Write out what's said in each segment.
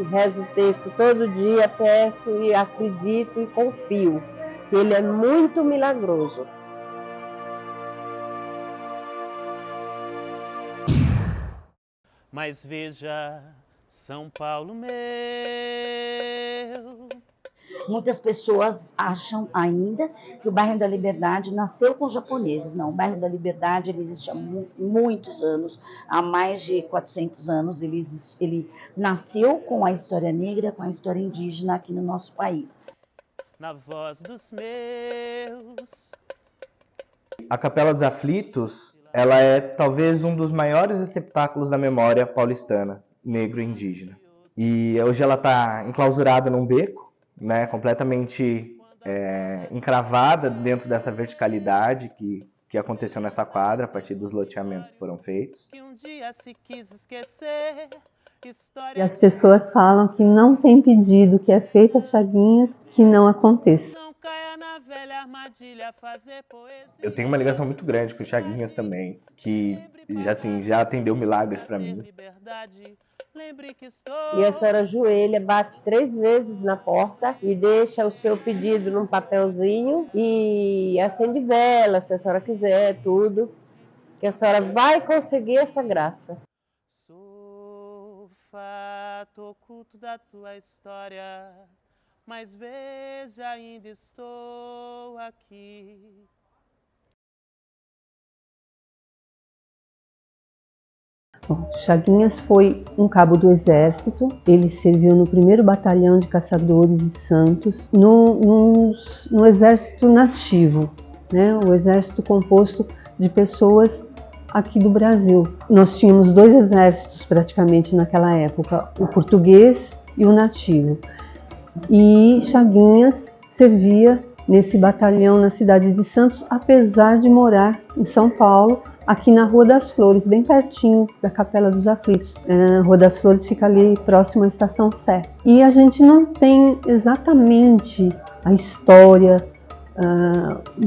rezo o texto todo dia, peço e acredito e confio que ele é muito milagroso. Mas veja, São Paulo meu. Muitas pessoas acham ainda que o bairro da Liberdade nasceu com japoneses. Não, o bairro da Liberdade ele existe há muitos anos, há mais de 400 anos. Ele nasceu com a história negra, com a história indígena aqui no nosso país. Na voz dos meus. A Capela dos Aflitos, ela é talvez um dos maiores receptáculos da memória paulistana, negro e indígena. E hoje ela está enclausurada num beco, né, completamente encravada dentro dessa verticalidade que aconteceu nessa quadra a partir dos loteamentos que foram feitos. Que um dia se quis esquecer. E as pessoas falam que não tem pedido que é feito a Chaguinhas que não aconteça. Eu tenho uma ligação muito grande com o Chaguinhas também, que já atendeu milagres para mim. E a senhora ajoelha, bate 3 vezes na porta e deixa o seu pedido num papelzinho e acende vela, se a senhora quiser, tudo, que a senhora vai conseguir essa graça. Sou fato oculto da tua história, mas veja, ainda estou aqui. Bom, Chaguinhas foi um cabo do exército, ele serviu no 1º Batalhão de Caçadores de Santos, no exército nativo, né? O exército composto de pessoas aqui do Brasil. Nós tínhamos 2 exércitos praticamente naquela época, o português e o nativo. E Chaguinhas servia nesse batalhão na cidade de Santos, apesar de morar em São Paulo, aqui na Rua das Flores, bem pertinho da Capela dos Aflitos. A Rua das Flores fica ali próximo à Estação Sé. E a gente não tem exatamente a história,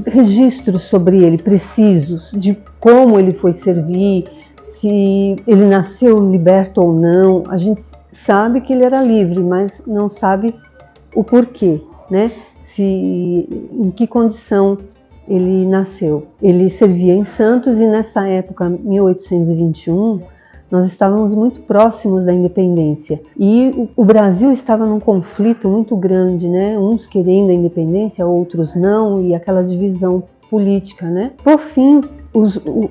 registros sobre ele precisos, de como ele foi servir, se ele nasceu liberto ou não. A gente sabe que ele era livre, mas não sabe o porquê, né? Em que condição ele nasceu. Ele servia em Santos e nessa época, 1821, nós estávamos muito próximos da independência. E o Brasil estava num conflito muito grande, né? Uns querendo a independência, outros não, e aquela divisão política, né? Por fim,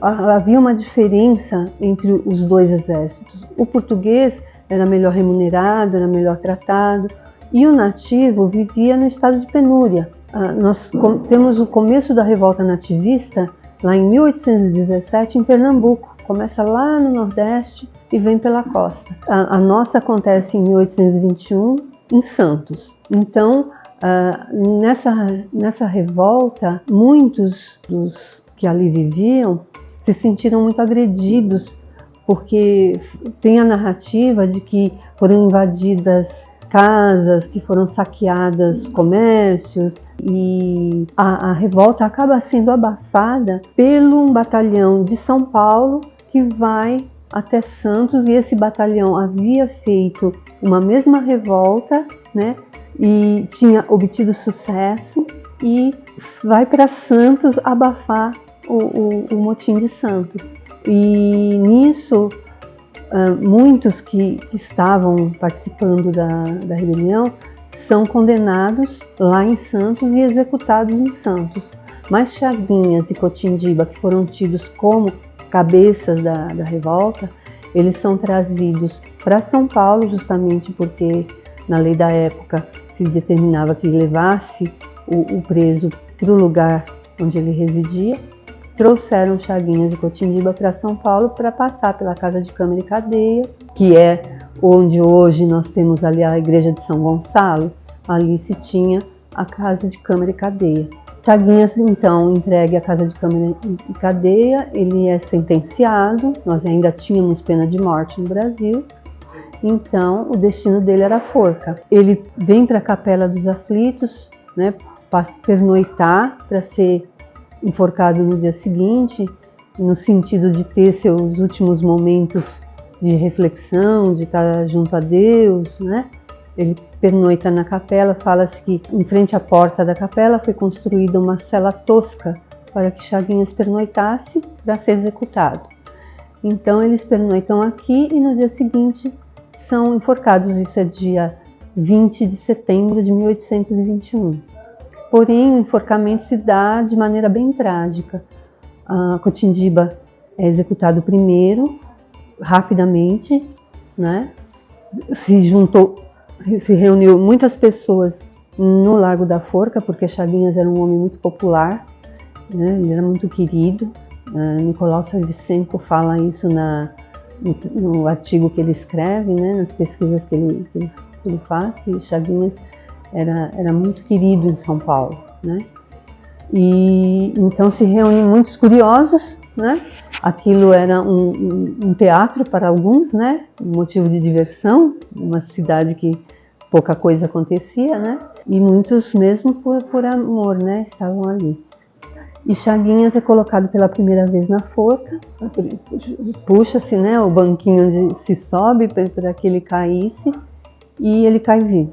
havia uma diferença entre os 2 exércitos. O português era melhor remunerado, era melhor tratado, e o nativo vivia no estado de penúria. Nós temos o começo da revolta nativista lá em 1817 em Pernambuco. Começa lá no Nordeste e vem pela costa. A nossa acontece em 1821 em Santos. Então, nessa revolta, muitos dos que ali viviam se sentiram muito agredidos, porque tem a narrativa de que foram invadidas casas, que foram saqueadas comércios, e a revolta acaba sendo abafada pelo um batalhão de São Paulo que vai até Santos, e esse batalhão havia feito uma mesma revolta, né, e tinha obtido sucesso, e vai para Santos abafar o motim de Santos. E nisso, muitos que estavam participando da rebelião são condenados lá em Santos e executados em Santos. Mas Chaguinhas e Cotindiba, que foram tidos como cabeças da revolta, eles são trazidos para São Paulo, justamente porque na lei da época se determinava que levasse o preso para o lugar onde ele residia. Trouxeram Chaguinhas e Cotindiba para São Paulo para passar pela Casa de Câmara e Cadeia, que é onde hoje nós temos ali a Igreja de São Gonçalo. Ali se tinha a Casa de Câmara e Cadeia. Chaguinhas, então, entregue à Casa de Câmara e Cadeia, ele é sentenciado. Nós ainda tínhamos pena de morte no Brasil, então o destino dele era a forca. Ele vem para a Capela dos Aflitos, né, pernoitar para ser enforcado no dia seguinte, no sentido de ter seus últimos momentos de reflexão, de estar junto a Deus, né? Ele pernoita na capela. Fala-se que em frente à porta da capela foi construída uma cela tosca para que Chaguinhas pernoitasse para ser executado. Então eles pernoitam aqui e no dia seguinte são enforcados. Isso é dia 20 de setembro de 1821. Porém, o enforcamento se dá de maneira bem trágica. A Cotindiba é executado primeiro, rapidamente, né? Se reuniu muitas pessoas no Largo da Forca, porque Chaguinhas era um homem muito popular, né? Ele era muito querido. Nicolau Savicenko fala isso no artigo que ele escreve, né? Nas pesquisas que ele faz, que Chaguinhas era muito querido em São Paulo, né? E então se reúnem muitos curiosos, né? Aquilo era um teatro para alguns, né? Um motivo de diversão, uma cidade que pouca coisa acontecia, né? E muitos mesmo por amor, né? Estavam ali. E Chaguinhas é colocado pela primeira vez na forca, puxa-se, né? O banquinho onde se sobe para que ele caísse, e ele cai vivo.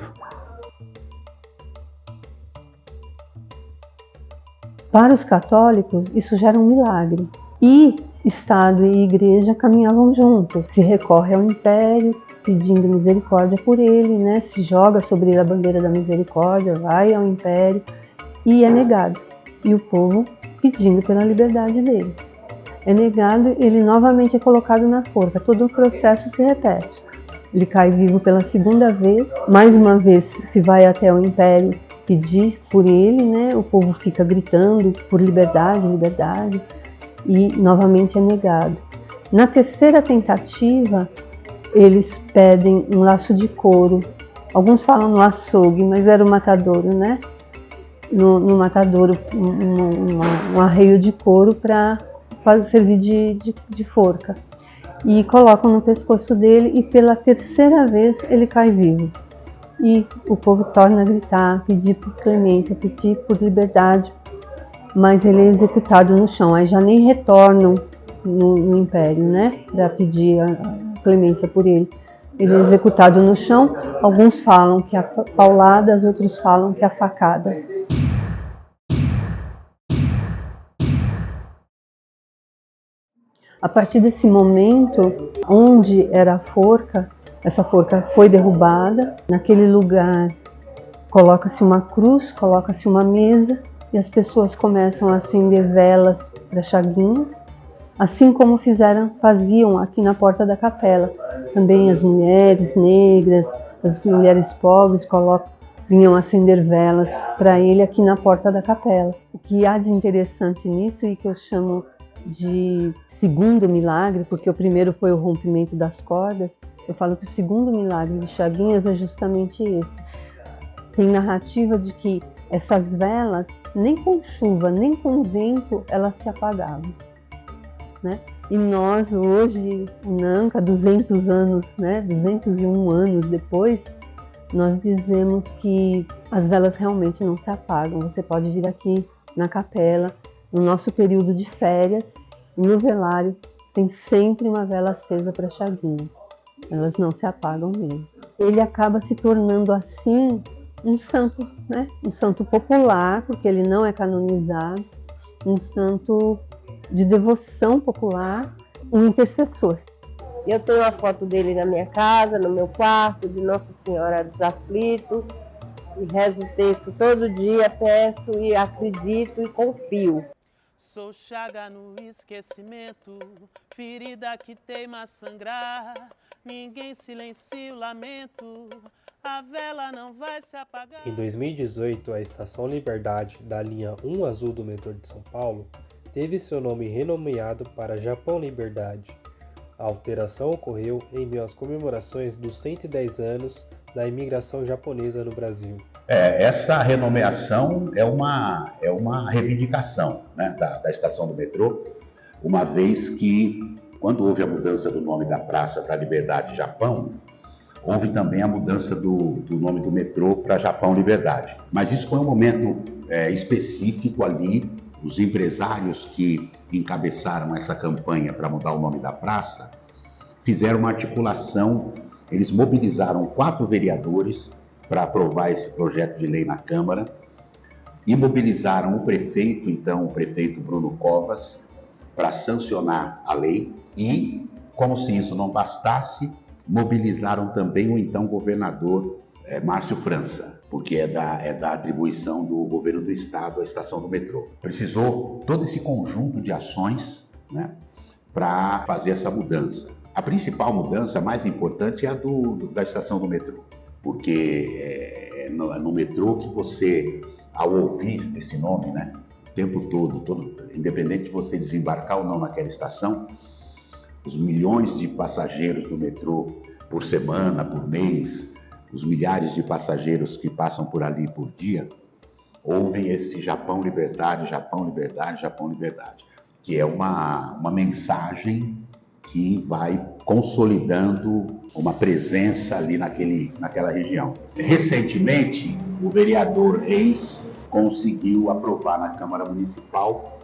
Para os católicos, isso já era um milagre. E Estado e Igreja caminhavam juntos. Se recorre ao Império, pedindo misericórdia por ele, né? Se joga sobre ele a bandeira da misericórdia, vai ao Império e é negado. E o povo pedindo pela liberdade dele. É negado, ele novamente é colocado na forca. Todo o processo se repete. Ele cai vivo pela segunda vez, mais uma vez se vai até o Império pedir por ele, né? O povo fica gritando por liberdade, liberdade, e novamente é negado. Na terceira tentativa, eles pedem um laço de couro. Alguns falam no açougue, mas era o matadouro, né? No matadouro, um arreio de couro para servir de forca. E colocam no pescoço dele e pela terceira vez ele cai vivo. E o povo torna a gritar, pedir por clemência, pedir por liberdade, mas ele é executado no chão. Aí já nem retornam no Império, né, para pedir a clemência por ele. Ele é executado no chão. Alguns falam que a pauladas, outros falam que a facadas. A partir desse momento, onde era a forca, essa forca foi derrubada. Naquele lugar, coloca-se uma cruz, coloca-se uma mesa e as pessoas começam a acender velas para Chaguinhas, assim como faziam aqui na porta da capela. Também as mulheres negras, as mulheres pobres vinham acender velas para ele aqui na porta da capela. O que há de interessante nisso e que eu chamo de segundo milagre, porque o primeiro foi o rompimento das cordas, eu falo que o segundo milagre de Chaguinhas é justamente esse. Tem narrativa de que essas velas, nem com chuva, nem com vento, elas se apagavam, né? E nós hoje, Nanca, 200 anos, né, 201 anos depois, nós dizemos que as velas realmente não se apagam. Você pode vir aqui na capela, no nosso período de férias, no velário, tem sempre uma vela acesa para Chaguinhas. Elas não se apagam mesmo. Ele acaba se tornando assim um santo, né? Um santo popular, porque ele não é canonizado, um santo de devoção popular, um intercessor. Eu tenho uma foto dele na minha casa, no meu quarto, de Nossa Senhora dos Aflitos, e rezo o texto todo dia, peço e acredito e confio. Sou chaga no esquecimento, ferida que teima a sangrar. Ninguém silencia o lamento, a vela não vai se apagar. Em 2018, a Estação Liberdade, da linha 1 Azul do metrô de São Paulo, teve seu nome renomeado para Japão Liberdade. A alteração ocorreu em meio às comemorações dos 110 anos da imigração japonesa no Brasil. Essa renomeação é uma reivindicação, né, da estação do metrô, uma vez que, quando houve a mudança do nome da praça para Liberdade Japão, houve também a mudança do nome do metrô para Japão Liberdade. Mas isso foi um momento específico ali. Os empresários que encabeçaram essa campanha para mudar o nome da praça fizeram uma articulação, eles mobilizaram 4 vereadores para aprovar esse projeto de lei na Câmara e mobilizaram o prefeito, então o prefeito Bruno Covas, para sancionar a lei e, como se isso não bastasse, mobilizaram também o então governador Márcio França, porque é da atribuição do governo do estado à estação do metrô. Precisou todo esse conjunto de ações, né, para fazer essa mudança. A principal mudança, mais importante, é a da estação do metrô, porque é no metrô que você, ao ouvir esse nome, né, o tempo todo, independente de você desembarcar ou não naquela estação, os milhões de passageiros do metrô por semana, por mês, os milhares de passageiros que passam por ali por dia, ouvem esse Japão Liberdade, Japão Liberdade, Japão Liberdade, que é uma mensagem que vai consolidando uma presença ali naquela região. Recentemente, o vereador Reis conseguiu aprovar na Câmara Municipal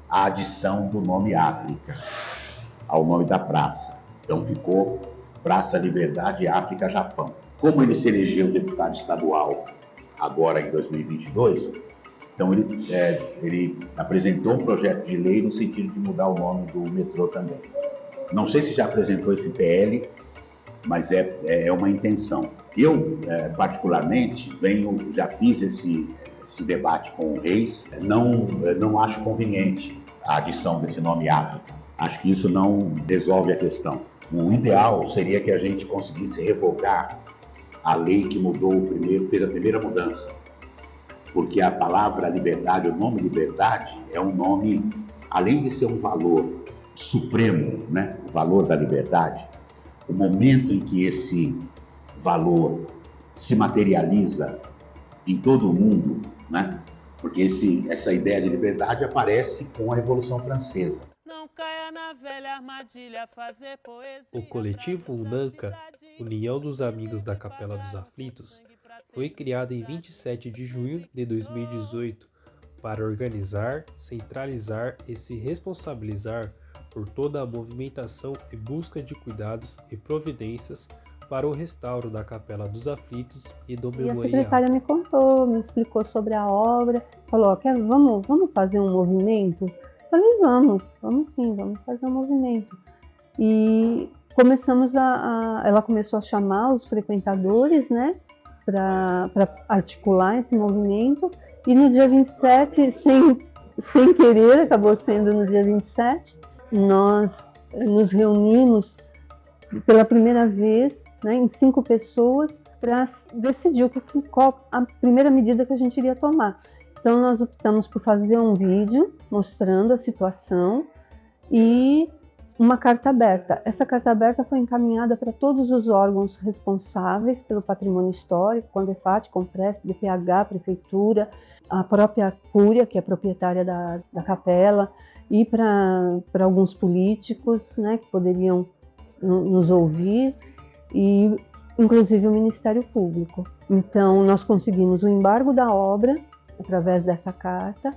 a adição do nome África ao nome da praça. Então ficou Praça Liberdade África Japão. Como ele se elegeu deputado estadual agora em 2022, então ele apresentou um projeto de lei no sentido de mudar o nome do metrô também. Não sei se já apresentou esse PL, mas é uma intenção. Eu, particularmente, já fiz esse debate com o Reis, não acho conveniente a adição desse nome África. Acho que isso não resolve a questão. O ideal seria que a gente conseguisse revogar a lei que fez a primeira mudança. Porque a palavra liberdade, o nome liberdade, é um nome, além de ser um valor supremo, né, o valor da liberdade, o momento em que esse valor se materializa em todo o mundo, né, porque essa ideia de liberdade aparece com a Revolução Francesa. Não caia na velha armadilha, fazer poesia. O coletivo UNANCA, União dos Amigos da Capela dos Aflitos, foi criado em 27 de junho de 2018 para organizar, centralizar e se responsabilizar por toda a movimentação e busca de cuidados e providências para o restauro da Capela dos Aflitos e do Memorial. E a secretária me contou, me explicou sobre a obra, falou, vamos fazer um movimento? Falei, vamos sim, vamos fazer um movimento. E começamos ela começou a chamar os frequentadores, né, para articular esse movimento, e no dia 27, sem querer, acabou sendo no dia 27, nós nos reunimos pela primeira vez, né, em 5 pessoas, para decidir qual a primeira medida que a gente iria tomar. Então nós optamos por fazer um vídeo mostrando a situação e uma carta aberta. Essa carta aberta foi encaminhada para todos os órgãos responsáveis pelo patrimônio histórico, CONDEFAT, CONPRESP, DPH, Prefeitura, a própria Cúria, que é proprietária da capela, e para alguns políticos, né, que poderiam nos ouvir, e inclusive o Ministério Público. Então nós conseguimos o embargo da obra através dessa carta.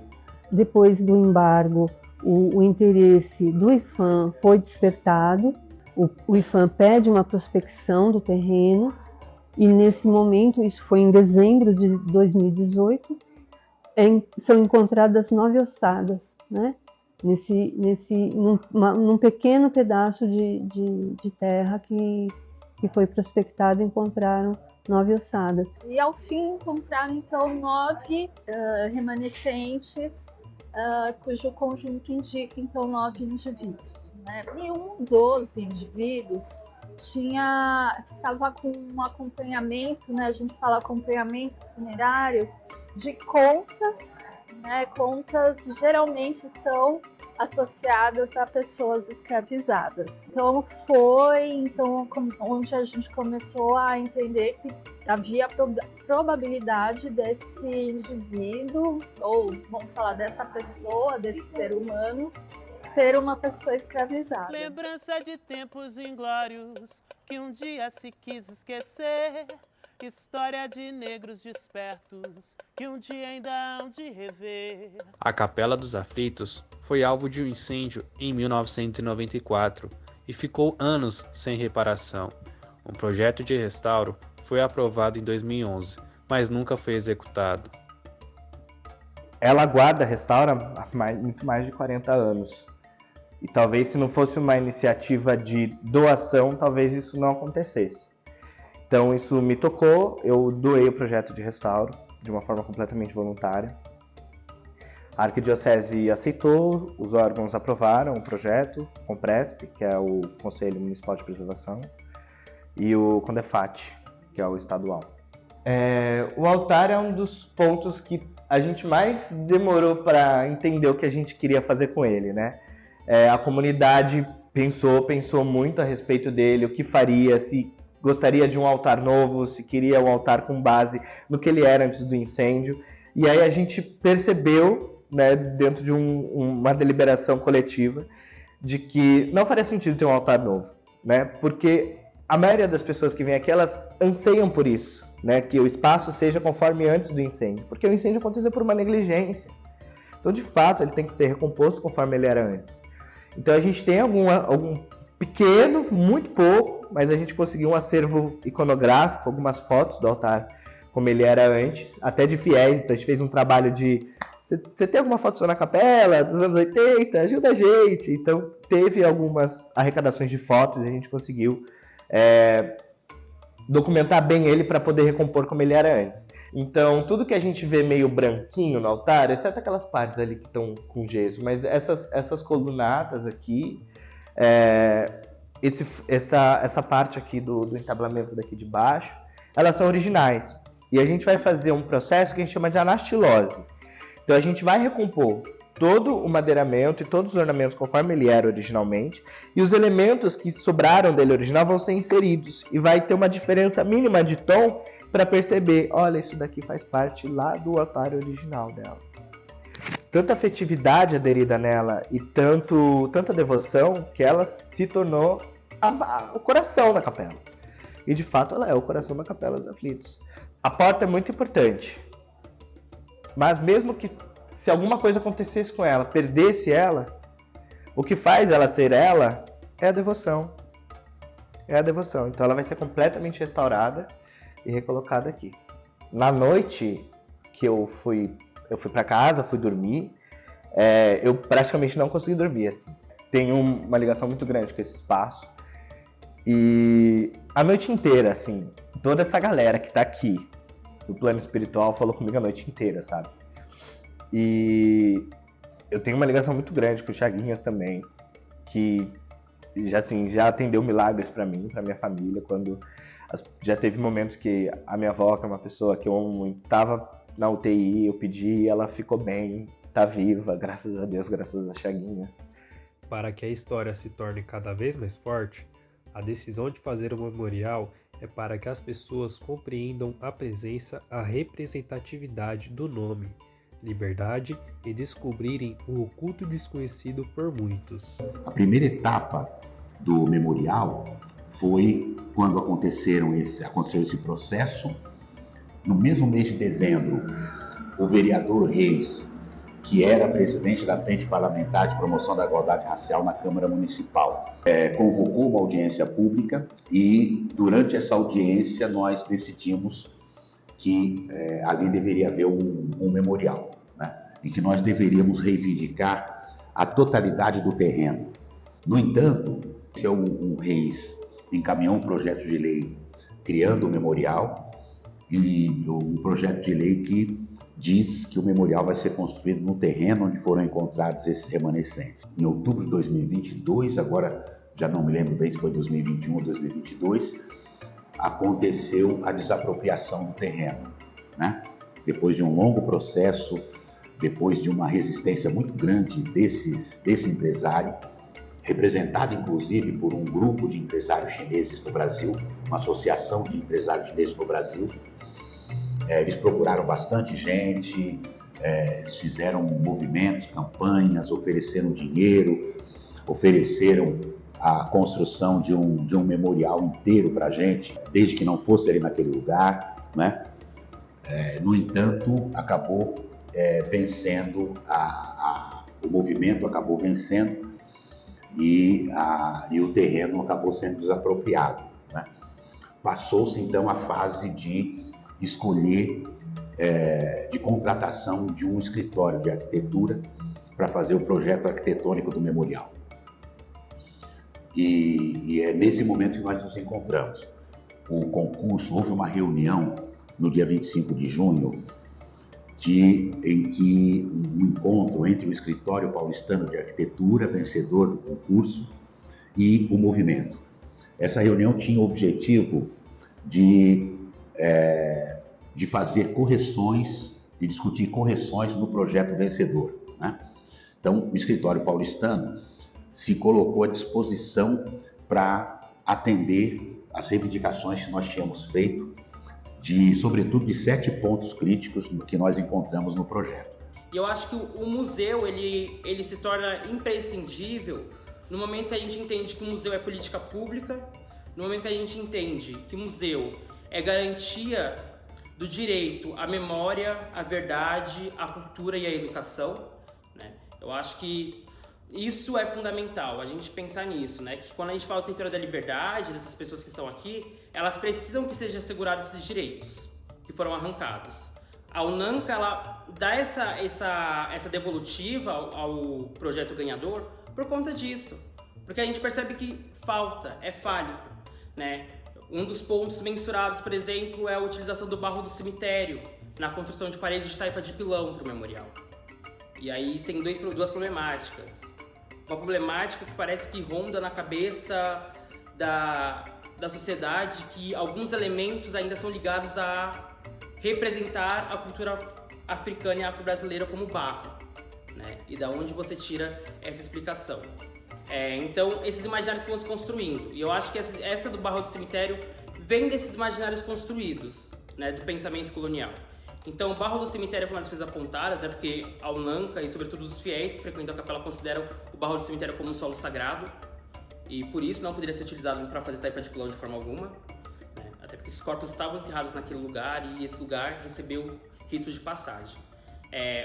Depois do embargo, o interesse do IPHAN foi despertado. O IPHAN pede uma prospecção do terreno e nesse momento, isso foi em dezembro de 2018, são encontradas 9 ossadas, né? Num pequeno pedaço de terra que foi prospectado, encontraram 9 ossadas. E ao fim encontraram então 9 remanescentes, cujo conjunto indica então 9 indivíduos, né? E um dos indivíduos estava com um acompanhamento, né? A gente fala acompanhamento funerário de contas, né? Contas geralmente são associadas a pessoas escravizadas. Então foi onde a gente começou a entender que havia probabilidade desse indivíduo, ou vamos falar dessa pessoa, desse ser humano, ser uma pessoa escravizada. Lembrança de tempos inglórios que um dia se quis esquecer. História de negros despertos que um dia ainda hão de rever. A Capela dos Aflitos foi alvo de um incêndio em 1994 e ficou anos sem reparação. Um projeto de restauro foi aprovado em 2011, mas nunca foi executado. Ela guarda, restaura há muito mais de 40 anos. E talvez se não fosse uma iniciativa de doação, talvez isso não acontecesse. Então isso me tocou, eu doei o projeto de restauro de uma forma completamente voluntária. A Arquidiocese aceitou, os órgãos aprovaram o projeto, o CONPRESP, que é o Conselho Municipal de Preservação, e o CONDEFAT, que é o estadual. O altar é um dos pontos que a gente mais demorou para entender o que a gente queria fazer com ele, né? A comunidade pensou muito a respeito dele, o que faria, se gostaria de um altar novo, se queria um altar com base no que ele era antes do incêndio. E aí a gente percebeu, né, dentro de uma deliberação coletiva, de que não faria sentido ter um altar novo, né? Porque a maioria das pessoas que vêm aqui, elas anseiam por isso, né? Que o espaço seja conforme antes do incêndio, porque o incêndio aconteceu por uma negligência. Então, de fato, ele tem que ser recomposto conforme ele era antes. Então, a gente tem algum pequeno, muito pouco, mas a gente conseguiu um acervo iconográfico, algumas fotos do altar como ele era antes, até de fiéis. Então, a gente fez um trabalho de... Você tem alguma foto sua na capela dos anos 80? Ajuda a gente! Então, teve algumas arrecadações de fotos e a gente conseguiu documentar bem ele para poder recompor como ele era antes. Então, tudo que a gente vê meio branquinho no altar, exceto aquelas partes ali que estão com gesso, mas essas colunatas aqui, essa parte aqui do entablamento daqui de baixo, elas são originais. E a gente vai fazer um processo que a gente chama de anastilose. Então, a gente vai recompor todo o madeiramento e todos os ornamentos conforme ele era originalmente, e os elementos que sobraram dele original vão ser inseridos, e vai ter uma diferença mínima de tom para perceber, olha, isso daqui faz parte lá do altar original dela. Tanta afetividade aderida nela e tanta devoção que ela se tornou o coração da capela. E de fato ela é o coração da Capela dos Aflitos. A porta é muito importante, mas mesmo que se alguma coisa acontecesse com ela, perdesse ela, o que faz ela ser ela é a devoção. É a devoção. Então ela vai ser completamente restaurada e recolocada aqui. Na noite que eu fui para casa, fui dormir, eu praticamente não consegui dormir, assim. Tenho uma ligação muito grande com esse espaço. E a noite inteira, assim, toda essa galera que tá aqui do plano espiritual falou comigo a noite inteira, sabe? E eu tenho uma ligação muito grande com o Chaguinhas também, que já atendeu milagres para mim, para minha família, quando já teve momentos que a minha avó, que é uma pessoa que eu amo muito, estava na UTI, eu pedi, ela ficou bem, tá viva, graças a Deus, graças a Chaguinhas. Para que a história se torne cada vez mais forte, a decisão de fazer o memorial é para que as pessoas compreendam a presença, a representatividade do nome, liberdade e descobrirem o oculto desconhecido por muitos. A primeira etapa do memorial foi quando aconteceu esse processo. No mesmo mês de dezembro, o vereador Reis, que era presidente da Frente Parlamentar de Promoção da Igualdade Racial na Câmara Municipal, convocou uma audiência pública e, durante essa audiência, nós decidimos que ali deveria haver um memorial, né? E que nós deveríamos reivindicar a totalidade do terreno. No entanto, o Reis encaminhou um projeto de lei criando o memorial, e um projeto de lei que diz que o memorial vai ser construído no terreno onde foram encontrados esses remanescentes. Em outubro de 2022, agora já não me lembro bem se foi 2021 ou 2022, aconteceu a desapropriação do terreno, né? Depois de um longo processo, depois de uma resistência muito grande desse empresário, representado inclusive por um grupo de empresários chineses no Brasil, uma associação de empresários chineses no Brasil. Eles procuraram bastante gente, fizeram movimentos, campanhas, ofereceram dinheiro, ofereceram a construção de um memorial inteiro para a gente, desde que não fosse ali naquele lugar, né? No entanto, acabou vencendo, o movimento acabou vencendo, e o terreno acabou sendo desapropriado, né? Passou-se então a fase de escolher, de contratação de um escritório de arquitetura para fazer o projeto arquitetônico do memorial. E é nesse momento que nós nos encontramos. O concurso, houve uma reunião no dia 25 de junho, em que um encontro entre o Escritório Paulistano de Arquitetura, vencedor do concurso, e o movimento. Essa reunião tinha o objetivo de fazer correções, de discutir correções no projeto vencedor, né? Então, o Escritório Paulistano se colocou à disposição para atender as reivindicações que nós tínhamos feito, sobretudo de 7 pontos críticos que nós encontramos no projeto. E eu acho que o museu ele se torna imprescindível no momento que a gente entende que o museu é política pública, no momento que a gente entende que o museu é garantia do direito à memória, à verdade, à cultura e à educação, né? Eu acho que isso é fundamental, a gente pensar nisso, né? Que quando a gente fala do território da liberdade, dessas pessoas que estão aqui, elas precisam que sejam assegurados esses direitos que foram arrancados. A UNANCA, ela dá essa devolutiva ao projeto ganhador por conta disso, porque a gente percebe que falta, é fálico, né? Um dos pontos mensurados, por exemplo, é a utilização do barro do cemitério na construção de paredes de taipa de pilão para o memorial. E aí tem duas problemáticas. Uma problemática que parece que ronda na cabeça da sociedade, que alguns elementos ainda são ligados a representar a cultura africana e afro-brasileira como barro, né? E da onde você tira essa explicação? Então, esses imaginários vão se construindo. E eu acho que essa do barro do cemitério vem desses imaginários construídos, né, do pensamento colonial. Então, o barro do cemitério foi uma das coisas apontadas, né, porque a UNANCA e, sobretudo, os fiéis que frequentam a capela consideram o barro do cemitério como um solo sagrado, e por isso não poderia ser utilizado para fazer taipa de pilão de forma alguma, né, até porque esses corpos estavam enterrados naquele lugar e esse lugar recebeu ritos de passagem.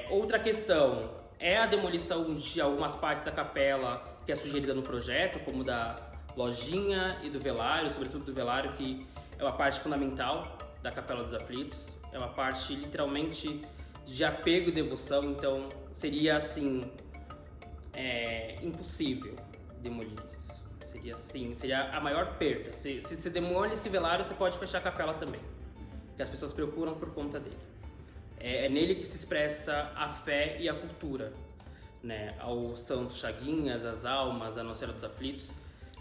Outra questão é a demolição de algumas partes da capela que é sugerida no projeto, como da lojinha e do velário, sobretudo do velário, que é uma parte fundamental da Capela dos Aflitos. É uma parte, literalmente, de apego e devoção, então seria, assim, impossível demolir isso. Seria, assim, seria a maior perda. Se você demole esse velário, você pode fechar a capela também, que as pessoas procuram por conta dele. É nele que se expressa a fé e a cultura, né? Ao Santo Chaguinhas, às almas, à Nossa Senhora dos Aflitos,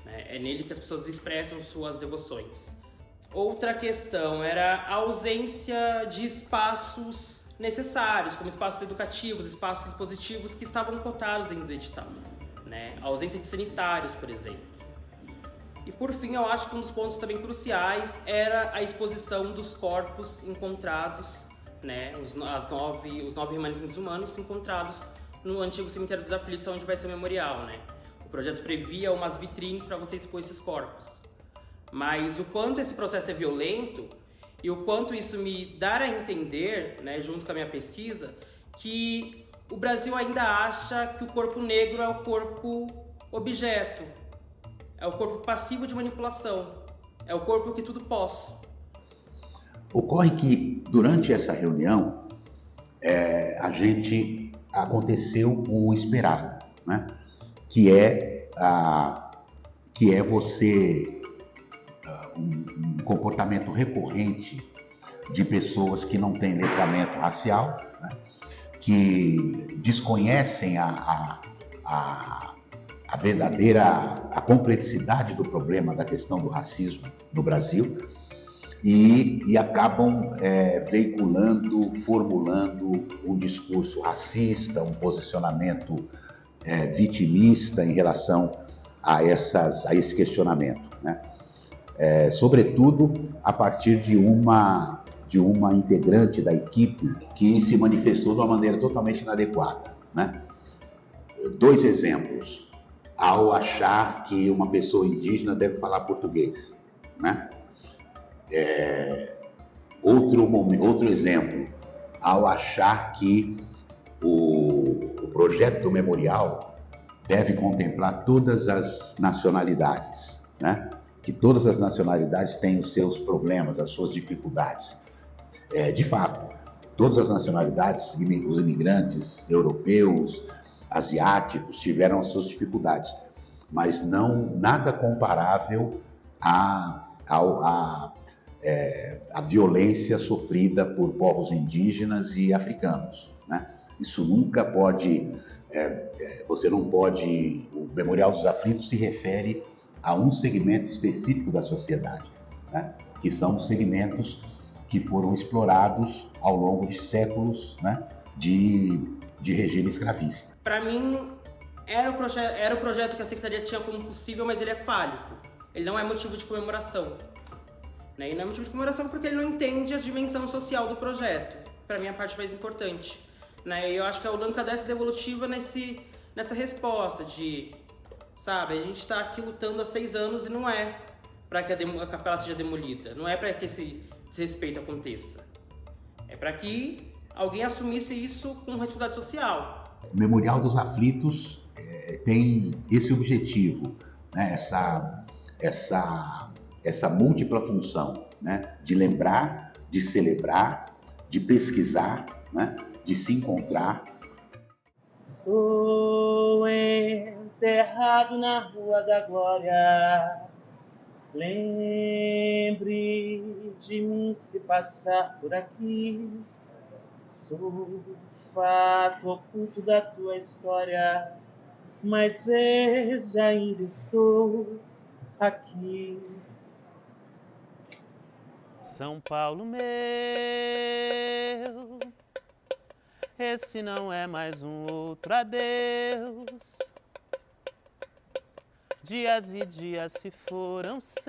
né? É nele que as pessoas expressam suas devoções. Outra questão era a ausência de espaços necessários, como espaços educativos, espaços expositivos que estavam cotados dentro do edital, né? A ausência de sanitários, por exemplo. E por fim, eu acho que um dos pontos também cruciais era a exposição dos corpos encontrados, né? Os 9 remanescentes humanos encontrados no antigo cemitério dos Aflitos, onde vai ser o memorial, né? O projeto previa umas vitrines para você expor esses corpos. Mas o quanto esse processo é violento e o quanto isso me dá a entender, né, junto com a minha pesquisa, que o Brasil ainda acha que o corpo negro é o corpo objeto, é o corpo passivo de manipulação, é o corpo que tudo posso. Ocorre que durante essa reunião aconteceu o esperado, né? Que é você um comportamento recorrente de pessoas que não têm letramento racial, né? Que desconhecem a complexidade do problema da questão do racismo no Brasil e acabam veiculando, formulando um discurso racista, um posicionamento vitimista em relação a esse questionamento, né? Sobretudo a partir de uma integrante da equipe que se manifestou de uma maneira totalmente inadequada, né? 2 exemplos. Ao achar que uma pessoa indígena deve falar português, né? Outro exemplo, ao achar que o projeto do memorial deve contemplar todas as nacionalidades, né? Que todas as nacionalidades têm os seus problemas, as suas dificuldades. De fato, todas as nacionalidades, os imigrantes europeus, asiáticos, tiveram as suas dificuldades, mas não nada comparável à violência sofrida por povos indígenas e africanos, né? Isso nunca pode, você não pode, o Memorial dos Aflitos se refere a um segmento específico da sociedade, né? Que são os segmentos que foram explorados ao longo de séculos, né? de regime escravista. Para mim, era o projeto que a Secretaria tinha como possível, mas ele é fálico. Ele não é motivo de comemoração. Né? E não é motivo de comemoração porque ele não entende a dimensão social do projeto. Para mim, é a parte mais importante. Né? E eu acho que a ULAM cadece devolutiva nessa resposta de, sabe, a gente está aqui lutando há 6 anos e não é para que a capela seja demolida, não é para que esse desrespeito aconteça. É para que alguém assumisse isso com responsabilidade social. O Memorial dos Aflitos tem esse objetivo, né? essa múltipla função, né? De lembrar, de celebrar, de pesquisar, né? De se encontrar. Estou enterrado na Rua da Glória. Lembre de mim se passar por aqui. Sou fato oculto da tua história, mas veja, ainda estou aqui. São Paulo meu, esse não é mais um outro adeus. Dias e dias se foram seus,